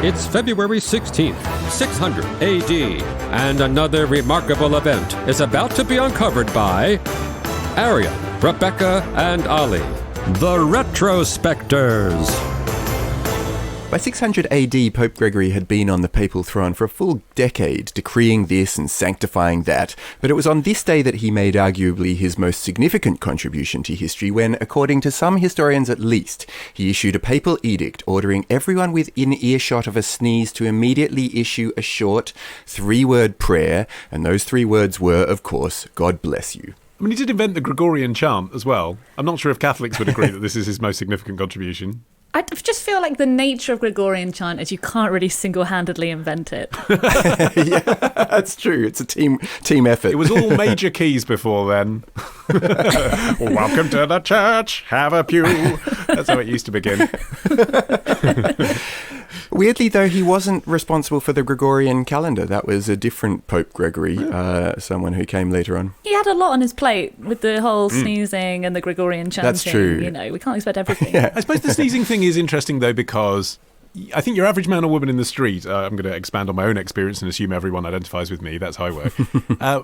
It's February 16th, 600 AD, and another remarkable event is about to be uncovered by Arion, Rebecca, and Olly, the Retrospectors. By 600 AD, Pope Gregory had been on the papal throne for a full decade, decreeing this and sanctifying that, but it was on this day that he made arguably his most significant contribution to history when, according to some historians at least, he issued a papal edict ordering everyone within earshot of a sneeze to immediately issue a short, 3-word prayer, and those 3 words were, of course, God bless you. I mean, he did invent the Gregorian chant as well. I'm not sure if Catholics would agree that this is his most significant contribution. I just feel like the nature of Gregorian chant is you can't really single-handedly invent it. Yeah, that's true. It's a team effort. It was all major keys before then. Welcome to the church, have a pew. That's how it used to begin. Weirdly, though, he wasn't responsible for the Gregorian calendar. That was a different Pope Gregory, someone who came later on. He had a lot on his plate with the whole sneezing and the Gregorian chanting. That's true. You know, we can't expect everything. Yeah. I suppose the sneezing thing is interesting, though, because I think your average man or woman in the street, I'm going to expand on my own experience and assume everyone identifies with me, that's how I work,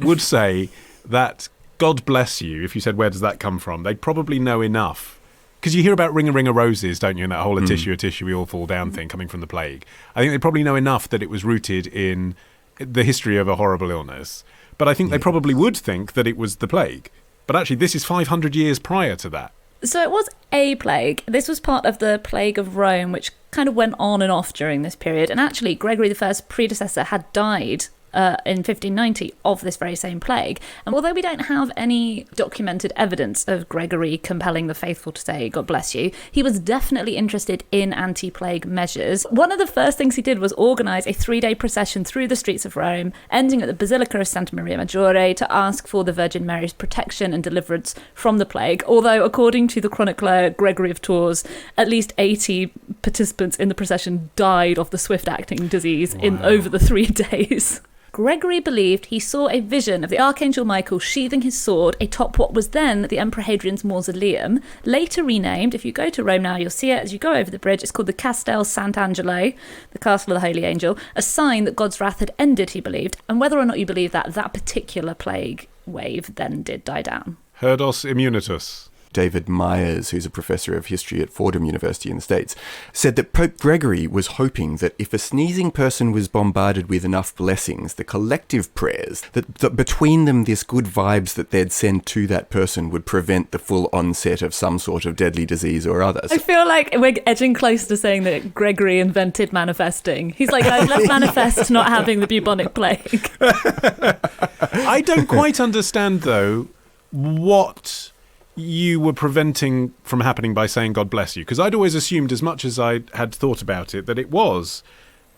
would say that God bless you, if you said, where does that come from? They'd probably know enough. Because you hear about ring a roses, don't you, and that whole a tissue, we all fall down thing coming from the plague. I think they probably know enough that it was rooted in the history of a horrible illness. But I think they probably would think that it was the plague. But actually, this is 500 years prior to that. So it was a plague. This was part of the plague of Rome, which kind of went on and off during this period. And actually, Gregory I's predecessor had died in 1590 of this very same plague. And although we don't have any documented evidence of Gregory compelling the faithful to say, God bless you, he was definitely interested in anti-plague measures. One of the first things he did was organise a 3-day procession through the streets of Rome, ending at the Basilica of Santa Maria Maggiore, to ask for the Virgin Mary's protection and deliverance from the plague. Although, according to the chronicler Gregory of Tours, at least 80 participants in the procession died of the swift-acting disease in over the 3 days. Gregory believed he saw a vision of the Archangel Michael sheathing his sword atop what was then the Emperor Hadrian's mausoleum, later renamed. If you go to Rome now, you'll see it as you go over the bridge. It's called the Castel Sant'Angelo, the Castle of the Holy Angel, a sign that God's wrath had ended, he believed. And whether or not you believe that, that particular plague wave then did die down. Herdos immunitus. David Myers, who's a professor of history at Fordham University in the States, said that Pope Gregory was hoping that if a sneezing person was bombarded with enough blessings, the collective prayers, that between them this good vibes that they'd send to that person would prevent the full onset of some sort of deadly diseise or others. I feel like we're edging close to saying that Gregory invented manifesting. He's like, let's manifest not having the bubonic plague. I don't quite understand, though, what you were preventing from happening by saying God bless you, because I'd always assumed, as much as I had thought about it, that it was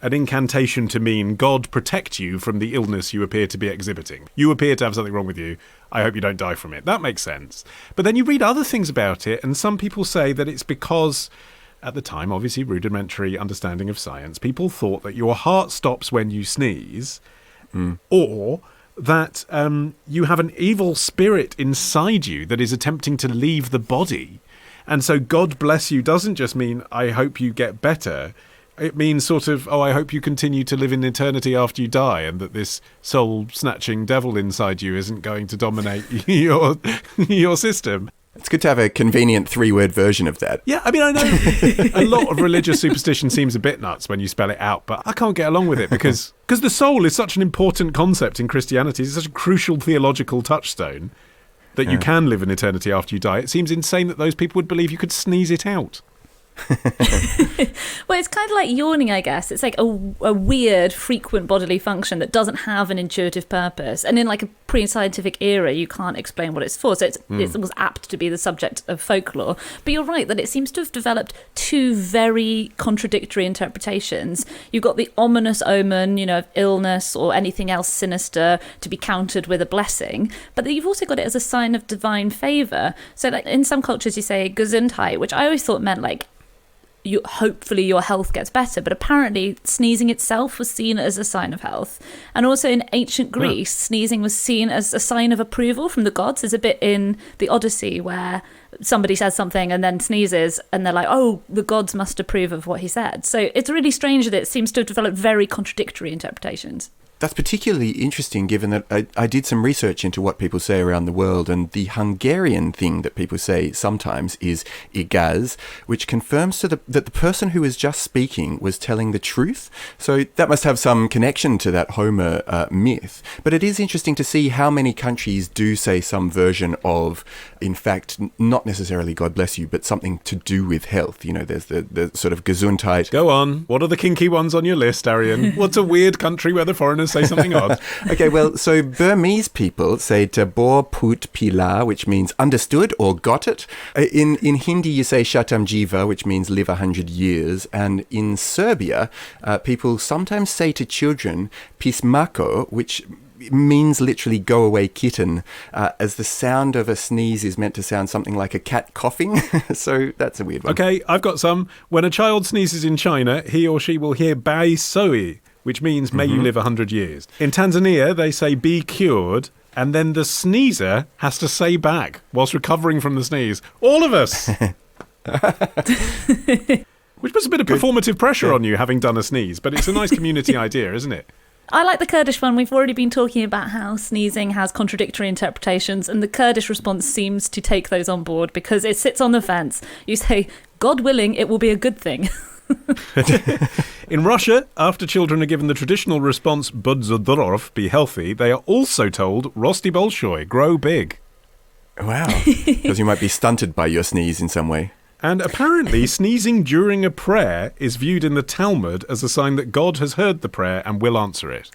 an incantation to mean God protect you from the illness you appear to be exhibiting. You appear to have something wrong with you. I hope you don't die from it. That makes sense. But then you read other things about it, and some people say that it's because, at the time, obviously rudimentary understanding of science, people thought that your heart stops when you sneeze, or that you have an evil spirit inside you that is attempting to leave the body. And so God bless you doesn't just mean I hope you get better. It means sort of, I hope you continue to live in eternity after you die, and that this soul-snatching devil inside you isn't going to dominate your system. It's good to have a convenient 3-word version of that. Yeah, I mean, I know a lot of religious superstition seems a bit nuts when you spell it out, but I can't get along with it because the soul is such an important concept in Christianity. It's such a crucial theological touchstone that you can live in eternity after you die. It seems insane that those people would believe you could sneeze it out. Well, it's kind of like yawning, I guess. It's like a weird, frequent bodily function that doesn't have an intuitive purpose. And in like a pre-scientific era, you can't explain what it's for. So it was apt to be the subject of folklore. But you're right that it seems to have developed 2 very contradictory interpretations. You've got the ominous omen, of illness or anything else sinister to be countered with a blessing. But then you've also got it as a sign of divine favour. So like in some cultures you say Gesundheit, which I always thought meant like, hopefully your health gets better, but apparently sneezing itself was seen as a sign of health. And also in ancient Greece, sneezing was seen as a sign of approval from the gods. There's a bit in the Odyssey where somebody says something and then sneezes and they're like, oh, the gods must approve of what he said. So it's really strange that it seems to have developed very contradictory interpretations. That's particularly interesting given that I did some research into what people say around the world, and the Hungarian thing that people say sometimes is igaz, which confirms that the person who was just speaking was telling the truth. So that must have some connection to that Homer myth. But it is interesting to see how many countries do say some version of, in fact, not necessarily God bless you, but something to do with health. You know, there's the sort of Gesundheit. Go on. What are the kinky ones on your list, Arion? What's a weird country where the foreigners say something odd? Okay, well, so Burmese people say tabor put pila, which means understood or got it. In Hindi, you say shatam jiva, which means live 100 years. And in Serbia, people sometimes say to children pismako, which means literally go away kitten, as the sound of a sneeze is meant to sound something like a cat coughing. So that's a weird one. Okay, I've got some. When a child sneezes in China, he or she will hear bai soi, which means may you live 100 years. In Tanzania, they say be cured, and then the sneezer has to say back whilst recovering from the sneeze, all of us! Which puts a bit of performative pressure on you, having done a sneeze, but it's a nice community idea, isn't it? I like the Kurdish one. We've already been talking about how sneezing has contradictory interpretations, and the Kurdish response seems to take those on board because it sits on the fence. You say, God willing, it will be a good thing. In Russia, after children are given the traditional response "Budz zdorov," be healthy, they are also told "Rosti bolshoi," grow big. Wow. Because you might be stunted by your sneeze in some way. And apparently sneezing during a prayer is viewed in the Talmud as a sign that God has heard the prayer and will answer it.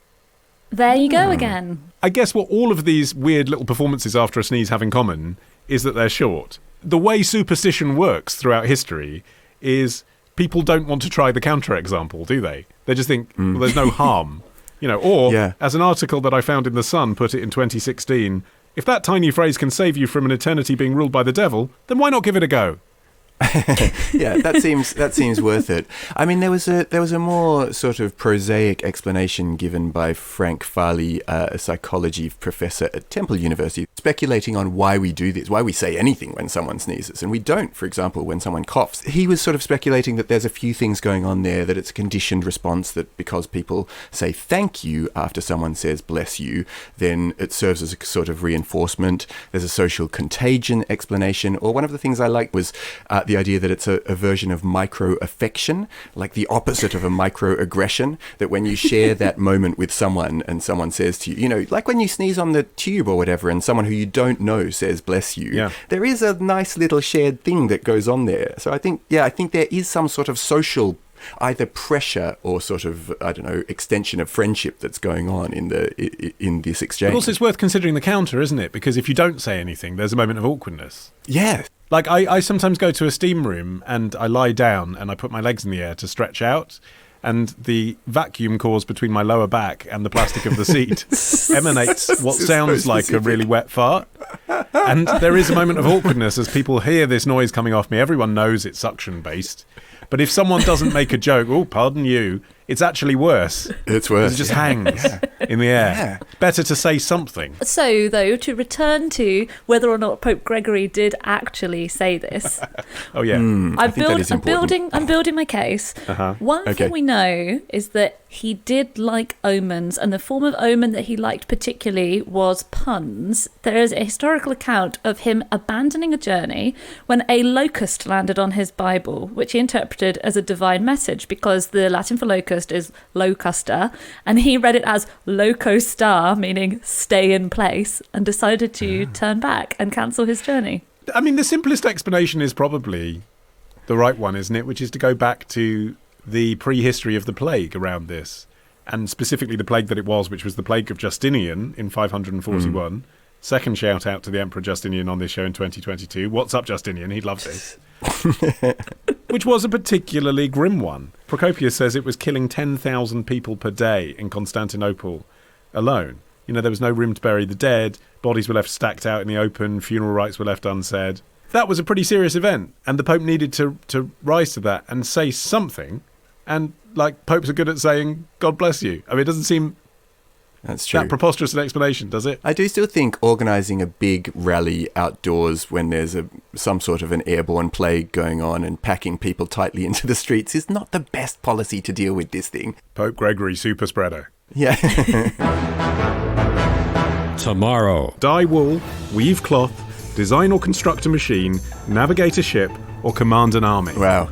There you go again. I guess what all of these weird little performances after a sneeze have in common is that they're short. The way superstition works throughout history is people don't want to try the counterexample, do they? They just think, well, there's no harm. You know, or, as an article that I found in The Sun put it in 2016, if that tiny phrase can save you from an eternity being ruled by the devil, then why not give it a go? Yeah, that seems worth it. I mean, there was a more sort of prosaic explanation given by Frank Farley, a psychology professor at Temple University, speculating on why we do this, why we say anything when someone sneezes, and we don't, for example, when someone coughs. He was sort of speculating that there's a few things going on there, that it's a conditioned response, that because people say thank you after someone says bless you, then it serves as a sort of reinforcement. There's a social contagion explanation, or one of the things I liked was the idea that it's a version of micro-affection, like the opposite of a micro-aggression, that when you share that moment with someone and someone says to you, you know, like when you sneeze on the tube or whatever and someone who you don't know says bless you, there is a nice little shared thing that goes on there. So I think there is some sort of social either pressure or sort of, I don't know, extension of friendship that's going on in this exchange. But also it's worth considering the counter, isn't it? Because if you don't say anything, there's a moment of awkwardness. Yeah. Like, I sometimes go to a steam room and I lie down and I put my legs in the air to stretch out, and the vacuum caused between my lower back and the plastic of the seat emanates what sounds like a really wet fart. And there is a moment of awkwardness as people hear this noise coming off me. Everyone knows it's suction-based. But if someone doesn't make a joke, oh, pardon you, it's actually worse. It's worse. It just hangs in the air. Yeah. Better to say something. So, though, to return to whether or not Pope Gregory did actually say this. Oh, yeah. I'm building my case. One thing we know is that he did like omens, and the form of omen that he liked particularly was puns. There is a historical account of him abandoning a journey when a locust landed on his Bible, which he interpreted as a divine message, because the Latin for locust is locusta, and he read it as loco sta, meaning stay in place, and decided to turn back and cancel his journey. I mean, the simplest explanation is probably the right one, isn't it? Which is to go back to the prehistory of the plague around this, and specifically the plague that it was, which was the plague of Justinian in 541. Second shout out to the Emperor Justinian on this show in 2022. What's up, Justinian? He'd love this. Which was a particularly grim one. Procopius says it was killing 10,000 people per day in Constantinople alone. You know, there was no room to bury the dead, bodies were left stacked out in the open, funeral rites were left unsaid. That was a pretty serious event, and the Pope needed to rise to that and say something. And, like, popes are good at saying, God bless you. I mean, it doesn't seem That's true. That preposterous an explanation, does it? I do still think organising a big rally outdoors when there's some sort of an airborne plague going on and packing people tightly into the streets is not the best policy to deal with this thing. Pope Gregory, super spreader. Yeah. Tomorrow. Dye wool, weave cloth, design or construct a machine, navigate a ship, or command an army. Wow.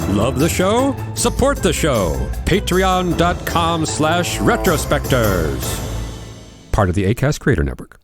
Love the show? Support the show. Patreon.com/retrospectors. Part of the Acast Creator Network.